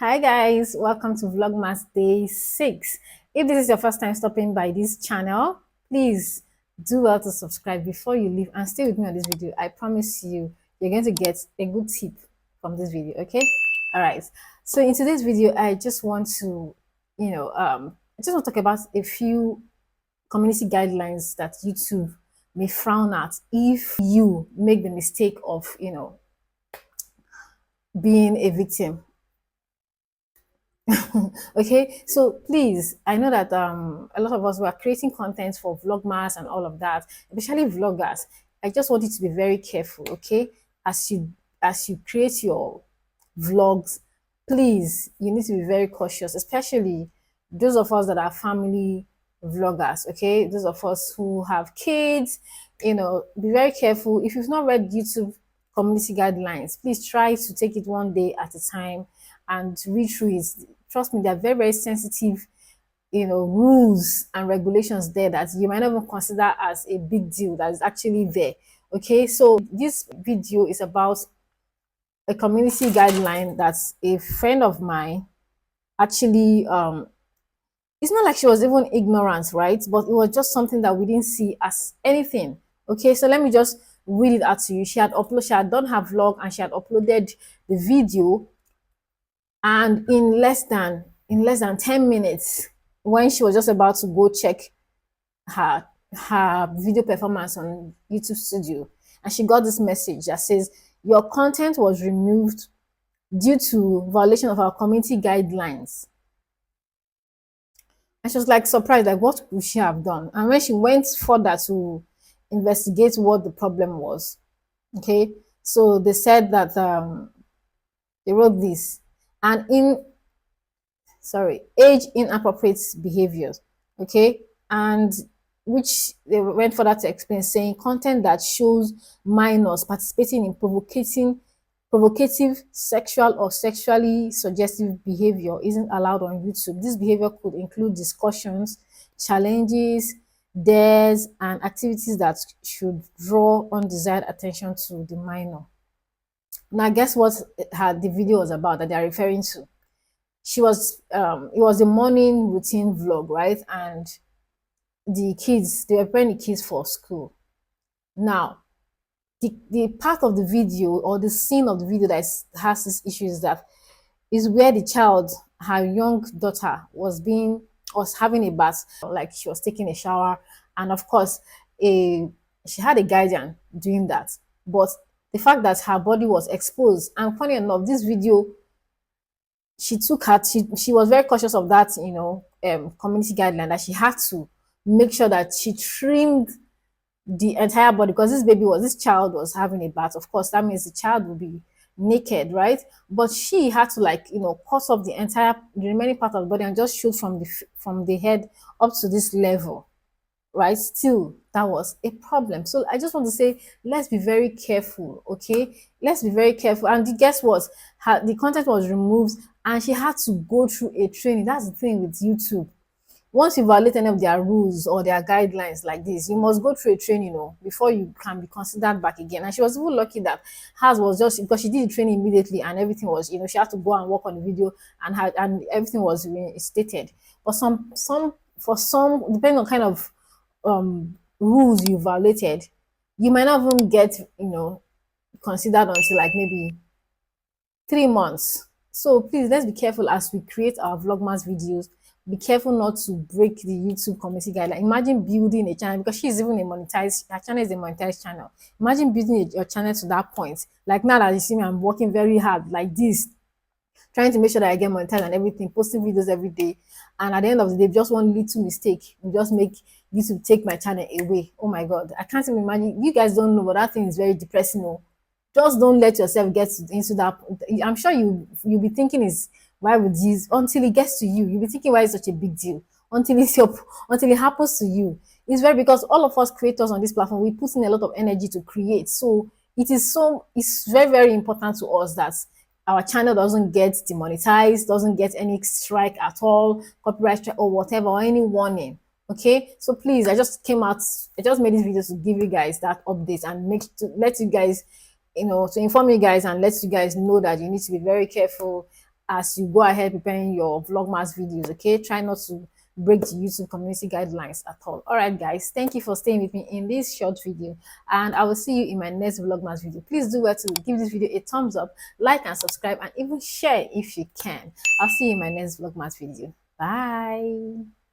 Hi guys, welcome to Vlogmas Day 6. If this is your first time stopping by this channel, please do well to subscribe before you leave and stay with me on this video. I promise you're going to get a good tip from this video, okay? All right. So in today's video, I just want to, I just want to talk about a few community guidelines that YouTube may frown at if you make the mistake of, being a victim. Okay, so please, I know that a lot of us were creating content for vlogmas and all of that, especially vloggers. I just want you to be very careful, okay, as you create your vlogs. Please, you need to be very cautious, especially those of us that are family vloggers. Okay, those of us who have kids, be very careful. If you've not read YouTube community guidelines, please try to take it one day at a time and read through it. Trust me, they're very, very sensitive, rules and regulations there that you might not even consider as a big deal that is actually there. Okay, so this video is about a community guideline that a friend of mine actually it's not like she was even ignorant, right? But it was just something that we didn't see as anything. Okay, so let me just read it out to you. She had done her vlog and she had uploaded the video, and in less than 10 minutes, when she was just about to go check her her video performance on YouTube Studio, and she got this message that says your content was removed due to violation of our community guidelines. And she was like surprised, like what could she have done? And when she went further to investigate what the problem was, okay, so they said that they wrote this, and in sorry, age inappropriate behaviors, okay, and which they went further to explain, saying content that shows minors participating in provocative sexual or sexually suggestive behavior isn't allowed on YouTube. This behavior could include discussions, challenges, dares, and activities that should draw undesired attention to the minor. Now, guess what the video was about that they're referring to? It was a morning routine vlog, right? And they were preparing the kids for school. Now, the part of the video or the scene of the video that has this issue is where the child, her young daughter, was having a bath, like she was taking a shower, and of course, she had a guardian doing that. But the fact that her body was exposed, and funny enough, this video, she was very cautious of that, community guideline, that she had to make sure that she trimmed the entire body, because this child was having a bath. Of course, that means the child will be naked, right? But she had to, like, cut off the remaining part of the body and just shoot from the head up to this level, right? Still, that was a problem. So I just want to say, let's be very careful, okay? Let's be very careful. And guess what? The content was removed and she had to go through a training. That's the thing with YouTube. Once you violate any of their rules or their guidelines like this, you must go through a training, before you can be considered back again. And she was even lucky that hers was just because she did the training immediately and everything was, she had to go and work on the video, and everything was reinstated. But for some, depending on kind of rules you violated, you might not even get, considered until like maybe 3 months. So please, let's be careful as we create our vlogmas videos. Be careful not to break the YouTube community guideline. Imagine building a channel, because she's even her channel is a monetized channel. Imagine building your channel to that point. Like now that you see me, I'm working very hard like this, trying to make sure that I get monetized and everything, posting videos every day. And at the end of the day, just one little mistake will just make YouTube take my channel away. Oh my God, I can't even imagine. You guys don't know, but that thing is very depressing. Oh. Just don't let yourself get into that. I'm sure you'll be thinking is why would this, until it gets to you. You'll be thinking why it's such a big deal until until it happens to you. It's very, because all of us creators on this platform, we put in a lot of energy to create. So it's very, very important to us that our channel doesn't get demonetized, doesn't get any strike at all, copyright strike or whatever, or any warning. Okay, so please, I just made this video to give you guys that update and let you guys, to inform you guys and let you guys know that you need to be very careful as you go ahead preparing your vlogmas videos. Okay, try not to break the YouTube community guidelines at all. All right, guys, thank you for staying with me in this short video, and I will see you in my next vlogmas video. Please do well to give this video a thumbs up, like and subscribe, and even share if you can. I'll see you in my next vlogmas video. Bye.